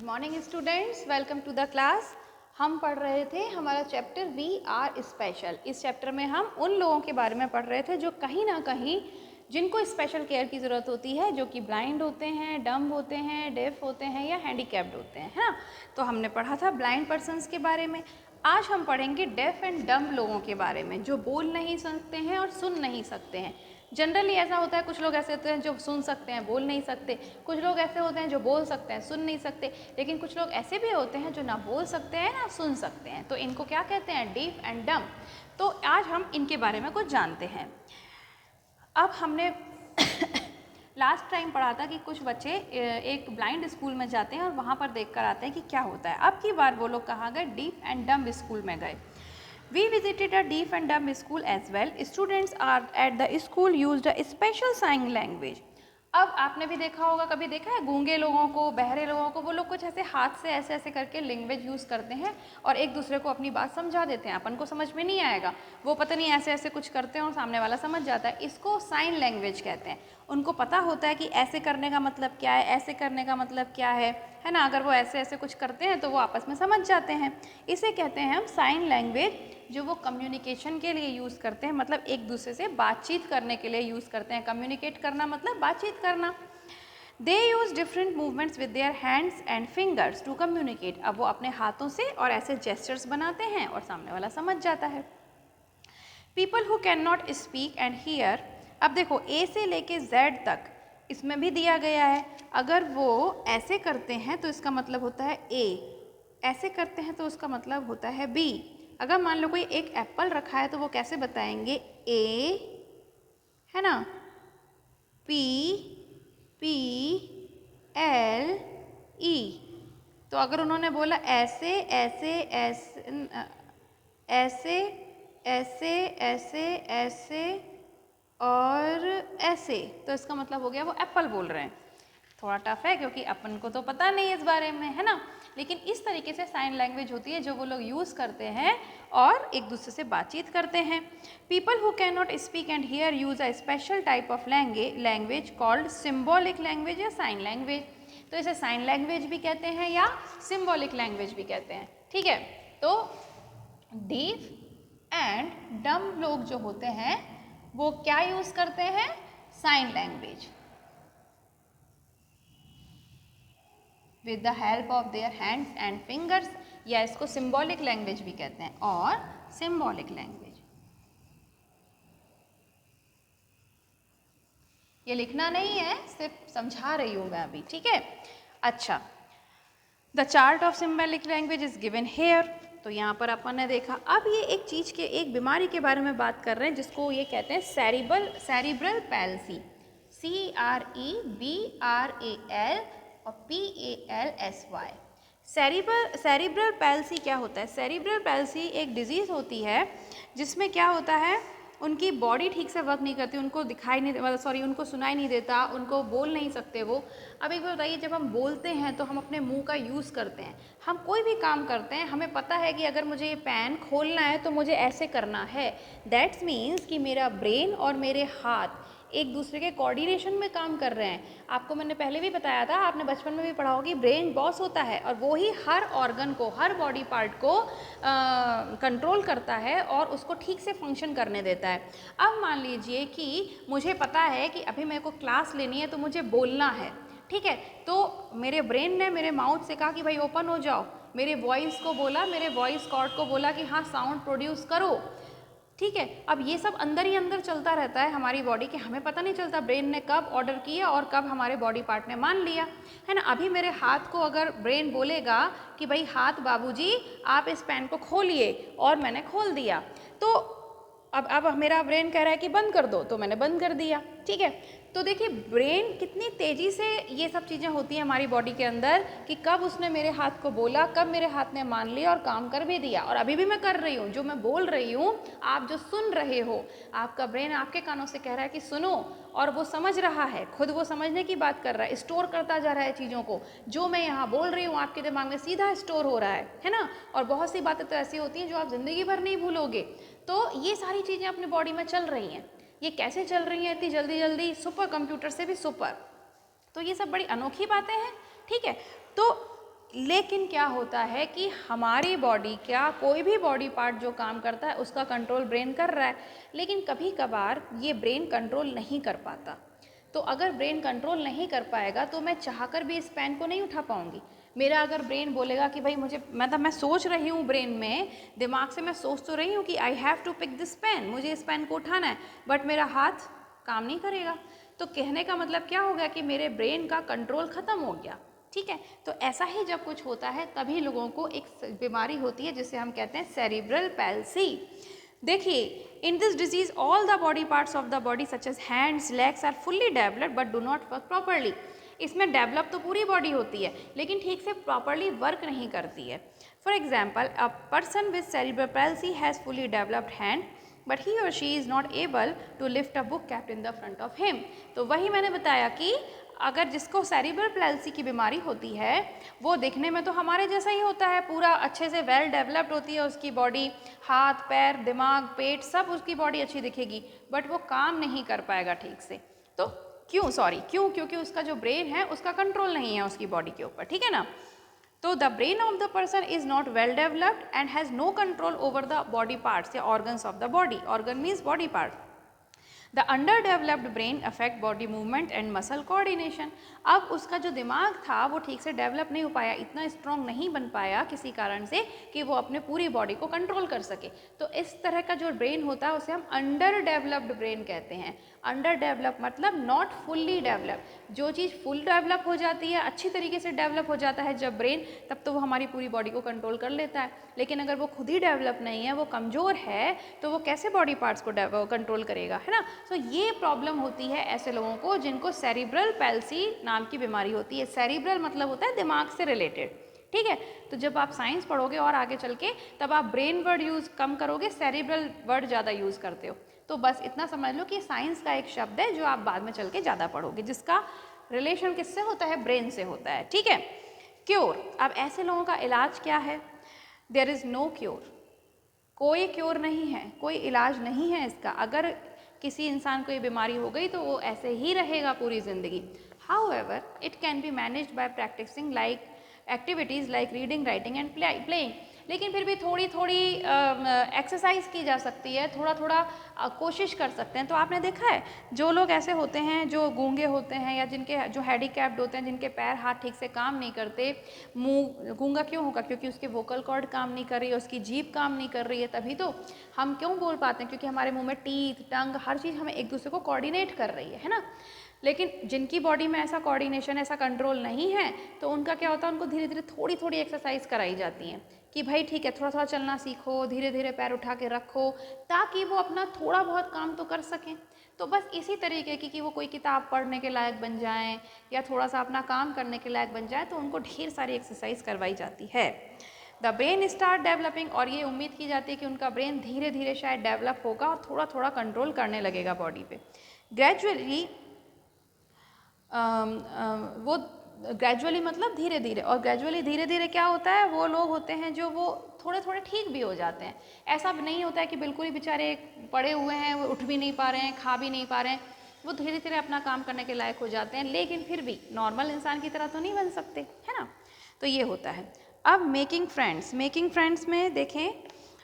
Good morning students, welcome to the class. हम पढ़ रहे थे हमारा चैप्टर वी आर स्पेशल। इस चैप्टर में हम उन लोगों के बारे में पढ़ रहे थे जो कहीं ना कहीं जिनको स्पेशल केयर की ज़रूरत होती है, जो कि ब्लाइंड होते हैं, डम्ब होते हैं, डेफ होते हैं या हैंडीकैप्ड होते हैं, है ना। तो हमने पढ़ा था ब्लाइंड पर्सनस के बारे में। आज हम पढ़ेंगे डेफ एंड डम्ब लोगों के बारे में जो बोल नहीं सकते हैं और सुन नहीं सकते हैं। जनरली ऐसा होता है, कुछ लोग ऐसे होते हैं जो सुन सकते हैं बोल नहीं सकते, कुछ लोग ऐसे होते हैं जो बोल सकते हैं सुन नहीं सकते, लेकिन कुछ लोग ऐसे भी होते हैं जो ना बोल सकते हैं ना सुन सकते हैं। तो इनको क्या कहते हैं? Deaf and dumb. तो आज हम इनके बारे में कुछ जानते हैं। अब हमने लास्ट टाइम पढ़ा था कि कुछ बच्चे एक ब्लाइंड स्कूल में जाते हैं और वहाँ पर देख कर आते हैं कि क्या होता है। अब की बार वो लोग कहाँ गए? डीफ एंड डम्ब स्कूल में गए। We visited a deaf and dumb school as well. Students are at the school used a special sign language. अब आपने भी देखा होगा, कभी देखा है गूंगे लोगों को, बहरे लोगों को, वो लोग कुछ ऐसे हाथ से ऐसे ऐसे करके लैंग्वेज यूज़ करते हैं और एक दूसरे को अपनी बात समझा देते हैं। अपन को समझ में नहीं आएगा, वो पता नहीं ऐसे ऐसे कुछ करते हैं और सामने वाला समझ जाता है। इसको साइन लैंग्वेज कहते हैं। उनको पता होता है कि ऐसे करने का मतलब क्या है, ऐसे करने का मतलब क्या है ना। अगर वो ऐसे ऐसे कुछ करते हैं तो वो आपस में समझ जाते हैं। इसे कहते हैं हम साइन लैंग्वेज, जो वो कम्युनिकेशन के लिए यूज़ करते हैं, मतलब एक दूसरे से बातचीत करने के लिए यूज़ करते हैं। कम्युनिकेट करना मतलब बातचीत करना। They use different movements with their hands and fingers to communicate. अब वो अपने हाथों से और ऐसे जेस्चर्स बनाते हैं और सामने वाला समझ जाता है। People who can not speak and hear. अब देखो ए से लेके जेड तक इसमें भी दिया गया है। अगर वो ऐसे करते हैं तो इसका मतलब होता है ए, ऐसे करते हैं तो उसका मतलब होता है बी। अगर मान लो कोई एक एप्पल रखा है तो वो कैसे बताएंगे? ए, है ना, पी, पी एल ई। तो अगर उन्होंने बोला ऐसे ऐसे ऐसे ऐसे ऐसे ऐसे ऐसे और ऐसे, तो इसका मतलब हो गया वो एप्पल बोल रहे हैं। थोड़ा टफ है क्योंकि अपन को तो पता नहीं इस बारे में, है ना। लेकिन इस तरीके से साइन लैंग्वेज होती है जो वो लोग यूज़ करते हैं और एक दूसरे से बातचीत करते हैं। People who can not speak and here use a special type of language called symbolic language या साइन लैंग्वेज। तो इसे साइन लैंग्वेज भी कहते हैं या सिम्बॉलिक लैंग्वेज भी कहते हैं। ठीक है, तो डीफ एंड डम्ब लोग जो होते हैं वो क्या यूज़ करते हैं? Sign language with the help of their hands and fingers, या इसको सिम्बॉलिक लैंग्वेज भी कहते हैं। और सिम्बॉलिक लैंग्वेज ये लिखना नहीं है, सिर्फ समझा रही हूँ मैं अभी, ठीक है। अच्छा, the chart of symbolic language is given here. तो यहाँ पर अपन ने देखा। अब ये एक चीज़ के, एक बीमारी के बारे में बात कर रहे हैं जिसको ये कहते हैं सेरिब्रल पैल्सी। CREBRAL और PALSY। सेरिब्रल पैल्सी क्या होता है? सेरिब्रल पैल्सी एक डिजीज़ होती है जिसमें क्या होता है, उनकी बॉडी ठीक से वर्क नहीं करती, उनको दिखाई नहीं, उनको सुनाई नहीं देता, उनको बोल नहीं सकते वो। अब एक बार बताइए, जब हम बोलते हैं तो हम अपने मुंह का यूज़ करते हैं। हम कोई भी काम करते हैं, हमें पता है कि अगर मुझे ये पेन खोलना है तो मुझे ऐसे करना है। दैट्स मीन्स कि मेरा ब्रेन और मेरे हाथ एक दूसरे के कोऑर्डिनेशन में काम कर रहे हैं। आपको मैंने पहले भी बताया था, आपने बचपन में भी पढ़ा होगा कि ब्रेन बॉस होता है और वो ही हर ऑर्गन को, हर बॉडी पार्ट को कंट्रोल करता है और उसको ठीक से फंक्शन करने देता है। अब मान लीजिए कि मुझे पता है कि अभी मेरे को क्लास लेनी है तो मुझे बोलना है, ठीक है। तो मेरे ब्रेन ने मेरे माउथ से कहा कि भाई ओपन हो जाओ, मेरे वॉइस को बोला, मेरे वॉइस कॉर्ड को बोला कि हाँ साउंड प्रोड्यूस करो, ठीक है। अब ये सब अंदर ही अंदर चलता रहता है हमारी बॉडी के, हमें पता नहीं चलता ब्रेन ने कब ऑर्डर किया और कब हमारे बॉडी पार्ट ने मान लिया, है ना। अभी मेरे हाथ को अगर ब्रेन बोलेगा कि भाई हाथ बाबूजी आप इस पेन को खोलिए, और मैंने खोल दिया, तो अब मेरा ब्रेन कह रहा है कि बंद कर दो, तो मैंने बंद कर दिया, ठीक है। तो देखिए ब्रेन कितनी तेज़ी से ये सब चीज़ें होती हैं हमारी बॉडी के अंदर कि कब उसने मेरे हाथ को बोला, कब मेरे हाथ ने मान लिया और काम कर भी दिया। और अभी भी मैं कर रही हूँ, जो मैं बोल रही हूँ, आप जो सुन रहे हो, आपका ब्रेन आपके कानों से कह रहा है कि सुनो, और वो समझ रहा है, खुद वो समझने की बात कर रहा है, स्टोर करता जा रहा है चीज़ों को। जो मैं यहाँ बोल रही हूँ आपके दिमाग में सीधा स्टोर हो रहा है ना। और बहुत सी बातें तो ऐसी होती हैं जो आप ज़िंदगी भर नहीं भूलोगे। तो ये सारी चीज़ें अपनी बॉडी में चल रही हैं। ये कैसे चल रही हैं इतनी जल्दी जल्दी? सुपर कंप्यूटर से भी सुपर। तो ये सब बड़ी अनोखी बातें हैं, ठीक है। तो लेकिन क्या होता है कि हमारी बॉडी, क्या कोई भी बॉडी पार्ट जो काम करता है उसका कंट्रोल ब्रेन कर रहा है, लेकिन कभी कभार ये ब्रेन कंट्रोल नहीं कर पाता। तो अगर ब्रेन कंट्रोल नहीं कर पाएगा तो मैं चाहकर भी इस पेन को नहीं उठा पाऊंगी। मेरा अगर ब्रेन बोलेगा कि भाई मुझे, मतलब मैं सोच रही हूँ, ब्रेन में दिमाग से मैं सोच तो रही हूँ कि I have to pick this pen, मुझे इस पेन को उठाना है, बट मेरा हाथ काम नहीं करेगा। तो कहने का मतलब क्या हो गया कि मेरे ब्रेन का कंट्रोल ख़त्म हो गया। ठीक है, तो ऐसा ही जब कुछ होता है तभी लोगों को एक बीमारी होती है जिसे हम कहते हैं सेरिब्रल पैल्सी। देखिए, in this disease all the body parts of the body such as hands, legs are fully developed but do not work properly. इसमें डेवलप तो पूरी बॉडी होती है लेकिन ठीक से प्रॉपरली वर्क नहीं करती है। For example, a person with cerebral palsy has fully developed hand but he or she is not able to lift a book kept in the front of him. तो वही मैंने बताया कि अगर जिसको सेरिब्रल पैल्सी की बीमारी होती है वो दिखने में तो हमारे जैसा ही होता है, पूरा अच्छे से वेल डेवलप्ड होती है उसकी बॉडी, हाथ पैर दिमाग पेट सब उसकी बॉडी अच्छी दिखेगी, बट वो काम नहीं कर पाएगा ठीक से। तो क्यों? क्योंकि उसका जो ब्रेन है उसका कंट्रोल नहीं है उसकी बॉडी के ऊपर। ठीक है ना। तो the brain of the person is not well developed and has no control over the body parts या organs of the body. Organ means body part. The underdeveloped brain affect body movement and muscle coordination. अब उसका जो दिमाग था वो ठीक से develop नहीं हो पाया, इतना स्ट्रॉन्ग नहीं बन पाया किसी कारण से कि वो अपने पूरी बॉडी को कंट्रोल कर सके। तो इस तरह का जो ब्रेन होता है उसे हम अंडर डेवलप्ड ब्रेन कहते हैं। अंडर डेवलप मतलब नॉट फुल्ली डेवलप। जो चीज़ फुल डेवलप हो जाती है, अच्छी तरीके से डेवलप हो जाता है जब ब्रेन, तब तो वो हमारी पूरी बॉडी को कंट्रोल कर लेता है। लेकिन अगर वो खुद ही डेवलप नहीं है, वो कमज़ोर है, तो वो कैसे बॉडी पार्ट्स को कंट्रोल करेगा, है ना। तो ये प्रॉब्लम होती है ऐसे लोगों को जिनको सेरिब्रल पैल्सी नाम की बीमारी होती है। सेरिब्रल मतलब होता है दिमाग से रिलेटेड। ठीक है, तो जब आप साइंस पढ़ोगे और आगे चल के, तब आप ब्रेन वर्ड यूज़ कम करोगे, सेरिब्रल वर्ड ज़्यादा यूज़ करते हो। तो बस इतना समझ लो कि साइंस का एक शब्द है जो आप बाद में चल के ज़्यादा पढ़ोगे, जिसका रिलेशन किससे होता है, ब्रेन से होता है। ठीक है। क्योर, अब ऐसे लोगों का इलाज क्या है? There is no cure. कोई क्योर नहीं है, कोई इलाज नहीं है इसका। अगर किसी इंसान को ये बीमारी हो गई तो वो ऐसे ही रहेगा पूरी ज़िंदगी। However it can be managed by practising like activities like reading, writing and playing. लेकिन फिर भी थोड़ी थोड़ी एक्सरसाइज की जा सकती है, थोड़ा थोड़ा कोशिश कर सकते हैं। तो आपने देखा है जो लोग ऐसे होते हैं जो गूंगे होते हैं या जिनके जो हैंडीकैप्ड होते हैं, जिनके पैर हाथ ठीक से काम नहीं करते, मुंह गूंगा क्यों होगा? क्योंकि उसके वोकल कॉर्ड काम नहीं कर रही है, उसकी जीभ काम नहीं कर रही है। तभी तो हम क्यों बोल पाते हैं, क्योंकि हमारे मुंह में टीथ, टंग, हर चीज़ हमें एक दूसरे को कोऑर्डिनेट कर रही है ना। लेकिन जिनकी बॉडी में ऐसा कोऑर्डिनेशन, ऐसा कंट्रोल नहीं है, तो उनका क्या होता है, उनको धीरे धीरे थोड़ी थोड़ी एक्सरसाइज कराई जाती हैं कि भाई ठीक है, थोड़ा थोड़ा चलना सीखो, धीरे धीरे पैर उठा के रखो, ताकि वो अपना थोड़ा बहुत काम तो कर सकें। तो बस इसी तरीके की कि वो कोई किताब पढ़ने के लायक बन जाएं या थोड़ा सा अपना काम करने के लायक बन जाए, तो उनको ढेर सारी एक्सरसाइज करवाई जाती है। द ब्रेन स्टार्ट डेवलपिंग, और ये उम्मीद की जाती है कि उनका ब्रेन धीरे धीरे शायद डेवलप होगा और थोड़ा थोड़ा कंट्रोल करने लगेगा बॉडी पे। ग्रेजुअली वो ग्रेजुअली मतलब धीरे धीरे, और ग्रेजुअली धीरे धीरे क्या होता है, वो लोग होते हैं जो वो थोड़े थोड़े ठीक भी हो जाते हैं। ऐसा भी नहीं होता है कि बिल्कुल ही बेचारे पड़े हुए हैं, वो उठ भी नहीं पा रहे हैं, खा भी नहीं पा रहे हैं। वो धीरे धीरे अपना काम करने के लायक हो जाते हैं, लेकिन फिर भी नॉर्मल इंसान की तरह तो नहीं बन सकते, है ना। तो ये होता है। अब मेकिंग फ्रेंड्स में देखें,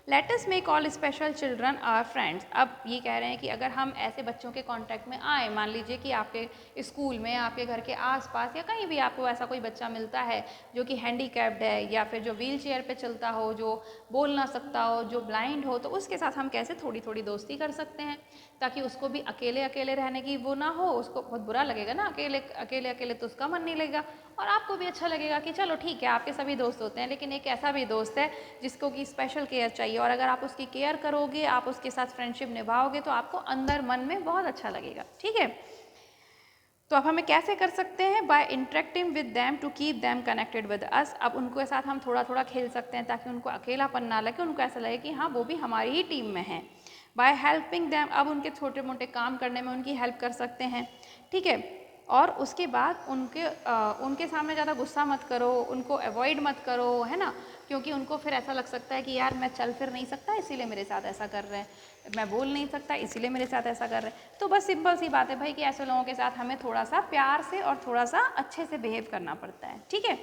let us make all special children our friends. अब ये कह रहे हैं कि अगर हम ऐसे बच्चों के कांटेक्ट में आए, मान लीजिए कि आपके स्कूल में, आपके घर के आसपास या कहीं भी आपको ऐसा कोई बच्चा मिलता है जो कि हैंडीकैप्ड है या फिर जो व्हील चेयर पर चलता हो, जो बोल ना सकता हो, जो ब्लाइंड हो, तो उसके साथ हम कैसे थोड़ी थोड़ी दोस्ती कर सकते हैं, ताकि उसको भी अकेले अकेले रहने की वो ना हो। उसको बहुत बुरा लगेगा ना, अकेले अकेले अकेले तो उसका मन नहीं लगेगा, और आपको भी अच्छा लगेगा कि चलो ठीक है, आपके सभी दोस्त होते हैं, लेकिन एक ऐसा भी दोस्त है जिसको कि स्पेशल केयर चाहिए, और अगर आप उसकी केयर करोगे, आप उसके साथ फ्रेंडशिप निभाओगे, तो आपको अंदर मन में बहुत अच्छा लगेगा। ठीक है। तो अब हमें कैसे कर सकते हैं? By interacting with them to keep them connected with us. अब उनके साथ हम थोड़ा थोड़ा खेल सकते हैं ताकि उनको अकेलापन ना लगे, उनको ऐसा लगे कि हाँ वो भी हमारी ही टीम में है। बाय हेल्पिंग दैम, अब उनके छोटे मोटे काम करने में उनकी हेल्प कर सकते हैं। ठीक है। और उसके बाद उनके सामने ज़्यादा गुस्सा मत करो, उनको अवॉइड मत करो, है ना, क्योंकि उनको फिर ऐसा लग सकता है कि यार मैं चल फिर नहीं सकता इसीलिए मेरे साथ ऐसा कर रहे हैं, मैं बोल नहीं सकता इसीलिए मेरे साथ ऐसा कर रहे हैं। तो बस सिंपल सी बात है भाई कि ऐसे लोगों के साथ हमें थोड़ा सा प्यार से और थोड़ा सा अच्छे से बिहेव करना पड़ता है। ठीक है।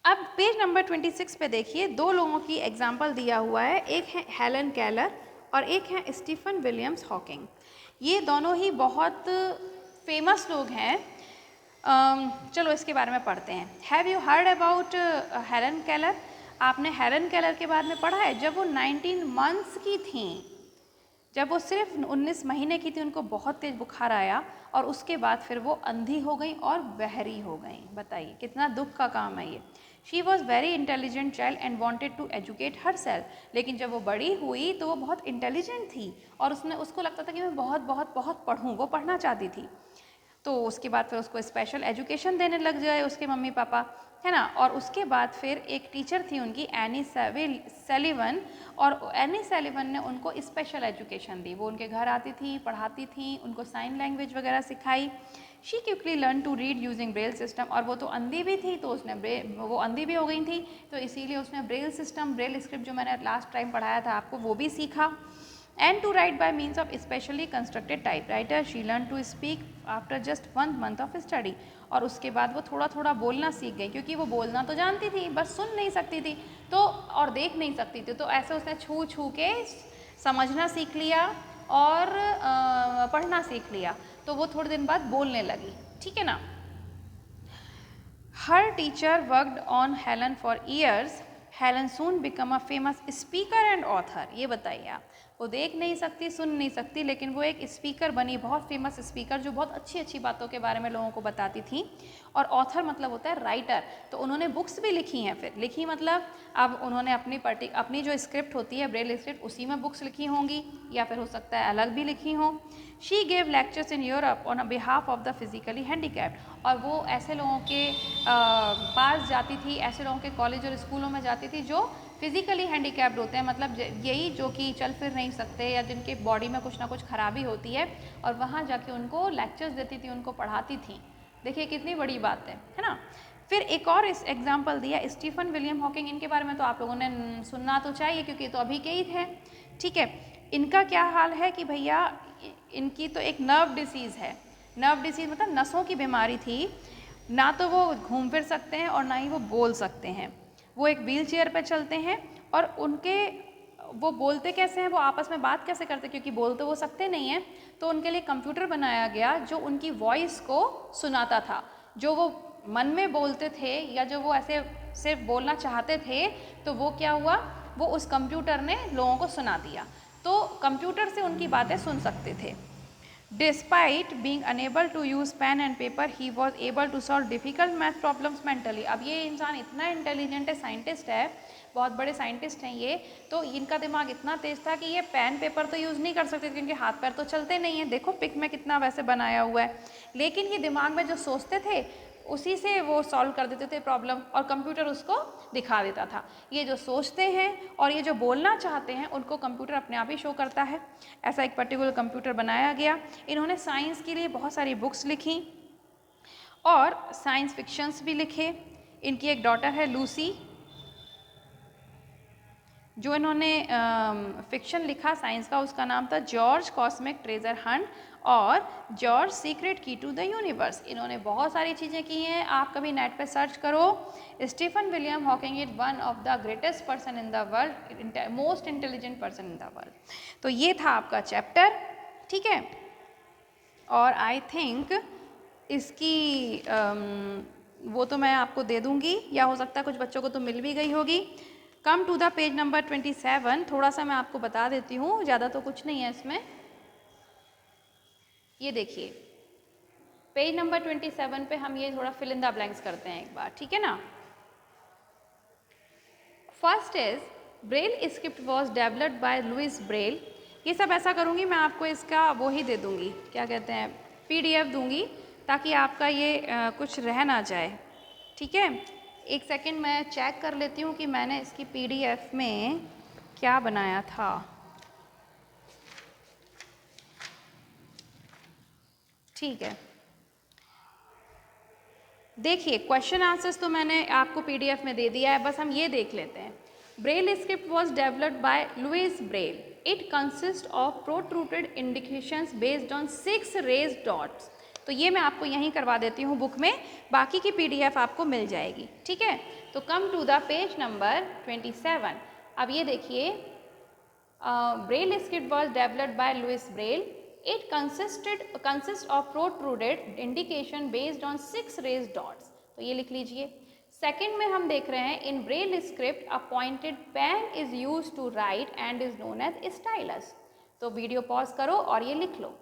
अब पेज नंबर 26 पे देखिए, दो लोगों की एग्जाम्पल दिया हुआ है, एक है हेलन केलर और एक है स्टीफन विलियम्स हॉकिंग। ये दोनों ही बहुत फेमस लोग हैं। चलो इसके बारे में पढ़ते हैं। Have you heard about Helen Keller? आपने हेलन केलर के बारे में पढ़ा है? जब वो 19 मंथ्स की थी, जब वो सिर्फ 19 महीने की थी, उनको बहुत तेज बुखार आया और उसके बाद फिर वो अंधी हो गई और बहरी हो गई। बताइए कितना दुख का काम है ये। She was very intelligent child and wanted to educate herself. लेकिन जब वो बड़ी हुई तो वो बहुत इंटेलिजेंट थी और उसको लगता था कि मैं बहुत बहुत बहुत पढ़ूँ, वो पढ़ना चाहती थी। तो उसके बाद फिर उसको स्पेशल एजुकेशन देने लग जाए उसके मम्मी पापा, है ना। और उसके बाद फिर एक टीचर थी उनकी एनी सेलिवन, और एनी सेलिवन ने उनको स्पेशल एजुकेशन दी। वो उनके घर आती थी, पढ़ाती थी, उनको साइन लैंग्वेज वगैरह सिखाई। She quickly learn to read using Braille system. और वो तो अंधी भी थी, तो उसने वो अंधी भी हो गई थी, तो इसीलिए उसने ब्रेल सिस्टम, ब्रेल स्क्रिप्ट जो मैंने लास्ट टाइम पढ़ाया था आपको, वो भी सीखा। And to write by means of specially constructed typewriter. She learned to speak after just 1 month of study. और उसके बाद वो थोड़ा थोड़ा बोलना सीख गई, क्योंकि वो बोलना तो जानती थी, बस सुन नहीं सकती थी तो, और देख नहीं सकती थी, तो ऐसे उसने छू छू के समझना सीख लिया और पढ़ना सीख लिया। तो वो थोड़े दिन बाद बोलने लगी, ठीक है ना। Her teacher worked on Helen for years. Helen soon became a famous speaker and author. ये बताइए आप, वो देख नहीं सकती, सुन नहीं सकती, लेकिन वो एक स्पीकर बनी, बहुत फेमस स्पीकर, जो बहुत अच्छी अच्छी बातों के बारे में लोगों को बताती थी। और ऑथर मतलब होता है राइटर, तो उन्होंने बुक्स भी लिखी हैं। फिर लिखी मतलब अब उन्होंने अपनी जो स्क्रिप्ट होती है, ब्रेल स्क्रिप्ट, उसी में बुक्स लिखी होंगी, या फिर हो सकता है अलग भी लिखी हों। She gave lectures in Europe on behalf of the physically handicapped. और वो ऐसे लोगों के पास जाती थी, ऐसे लोगों के कॉलेज और स्कूलों में जाती थी जो फिजिकली हैंडीकैप्ड होते हैं, मतलब यही जो कि चल फिर नहीं सकते या जिनके बॉडी में कुछ ना कुछ खराबी होती है, और वहाँ जाके उनको लेक्चर्स देती थी, उनको पढ़ाती थी। देखिए कितनी बड़ी बात है ना। फिर एक और इस एग्जाम्पल दिया स्टीफन विलियम हॉकिंग। इनके बारे में तो आप लोगों ने सुनना तो चाहिए, क्योंकि तो अभी के ही थे, ठीक है। इनका क्या हाल है कि भैया, इनकी तो एक नर्व डिसीज़ है। नर्व डिसीज़ मतलब नसों की बीमारी थी, ना तो वो घूम फिर सकते हैं और ना ही वो बोल सकते हैं। वो एक व्हील चेयर पर चलते हैं, और वो बोलते कैसे हैं, वो आपस में बात कैसे करते, क्योंकि बोल तो वो सकते नहीं हैं, तो उनके लिए कंप्यूटर बनाया गया जो उनकी वॉइस को सुनाता था। जो वो मन में बोलते थे या जो वो ऐसे सिर्फ बोलना चाहते थे, तो वो क्या हुआ, वो उस कंप्यूटर ने लोगों को सुना दिया, तो कंप्यूटर से उनकी बातें सुन सकते थे। Despite being unable to use pen and paper, he was able to solve difficult math problems mentally. अब ये इंसान इतना इंटेलिजेंट है, साइंटिस्ट है, बहुत बड़े साइंटिस्ट हैं ये, तो इनका दिमाग इतना तेज था कि ये पेन पेपर तो यूज़ नहीं कर सकते, क्योंकि हाथ पैर तो चलते नहीं हैं। देखो पिक में कितना वैसे बनाया हुआ है, लेकिन ये दिमाग में जो सोचते थे उसी से वो सॉल्व कर देते थे प्रॉब्लम, और कंप्यूटर उसको दिखा देता था। ये जो सोचते हैं और ये जो बोलना चाहते हैं, उनको कंप्यूटर अपने आप ही शो करता है। ऐसा एक पर्टिकुलर कंप्यूटर बनाया गया। इन्होंने साइंस के लिए बहुत सारी बुक्स लिखी और साइंस फिक्शंस भी लिखे। इनकी एक डॉटर है लूसी, जो इन्होंने फिक्शन लिखा साइंस का, उसका नाम था जॉर्ज कॉस्मिक ट्रेजर हंट और जॉर्ज सीक्रेट की टू द यूनिवर्स। इन्होंने बहुत सारी चीज़ें की हैं, आप कभी नेट पे सर्च करो। Stephen William Hawking is one of the greatest person in the world, most intelligent person in the world. तो ये था आपका चैप्टर, ठीक है। और आई थिंक इसकी वो तो मैं आपको दे दूँगी, या हो सकता है कुछ बच्चों को तो मिल भी गई होगी। Come to the page number 27। थोड़ा सा मैं आपको बता देती हूँ, ज़्यादा तो कुछ नहीं है इसमें। ये देखिए पेज नंबर 27 पे हम ये थोड़ा फिल इन द ब्लैंक्स करते हैं एक बार, ठीक है ना। First is Braille script was developed by Louis Braille. ये सब ऐसा करूँगी मैं, आपको इसका वो ही दे दूँगी, क्या कहते हैं, PDF दूँगी, ताकि आपका ये कुछ रह ना जाए, ठीक है। एक सेकंड मैं चेक कर लेती हूँ कि मैंने इसकी PDF में क्या बनाया था। ठीक है, देखिए क्वेश्चन आंसर्स तो मैंने आपको PDF में दे दिया है, बस हम ये देख लेते हैं। Braille script was developed by Louis Braille. It consist of protruded indications based on 6 raised dots. तो ये मैं आपको यहीं करवा देती हूँ बुक में, बाकी की PDF आपको मिल जाएगी, ठीक है। तो come to the page number 27। अब ये देखिए, Braille script was developed by Louis Braille. It consist of protruded indication based on 6 raised dots. तो ये लिख लीजिए। सेकेंड में हम देख रहे हैं, in Braille script a pointed pen is use to write and is known as stylus. तो वीडियो पॉज करो और ये लिख लो,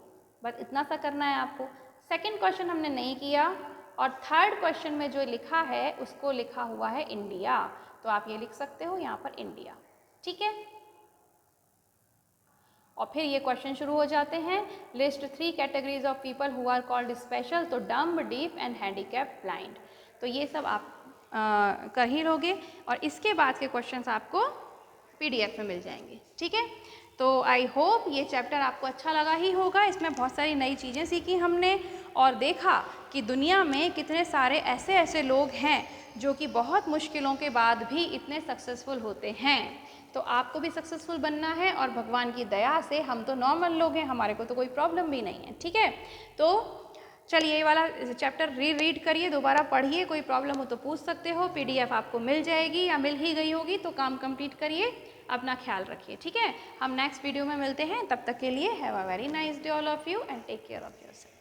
बस इतना सा करना है आपको। सेकेंड क्वेश्चन हमने नहीं किया, और थर्ड क्वेश्चन में जो लिखा है उसको लिखा हुआ है इंडिया, तो आप ये लिख सकते हो यहाँ पर इंडिया, ठीक है। और फिर ये क्वेश्चन शुरू हो जाते हैं, list 3 categories of people who are called special. तो dumb, deaf and handicap, blind. तो ये सब आप कर ही लोगे, और इसके बाद के क्वेश्चंस आपको PDF में मिल जाएंगे, ठीक है। तो आई होप ये चैप्टर आपको अच्छा लगा ही होगा। इसमें बहुत सारी नई चीज़ें सीखी हमने, और देखा कि दुनिया में कितने सारे ऐसे ऐसे लोग हैं जो कि बहुत मुश्किलों के बाद भी इतने सक्सेसफुल होते हैं। तो आपको भी सक्सेसफुल बनना है, और भगवान की दया से हम तो नॉर्मल लोग हैं, हमारे को तो कोई प्रॉब्लम भी नहीं है, ठीक है। तो चलिए ये वाला चैप्टर रीड करिए, दोबारा पढ़िए, कोई प्रॉब्लम हो तो पूछ सकते हो, PDF आपको मिल जाएगी या मिल ही गई होगी। तो काम कंप्लीट करिए, अपना ख्याल रखिए, ठीक है। हम नेक्स्ट वीडियो में मिलते हैं, तब तक के लिए have a very nice day all of you and take care of yourself.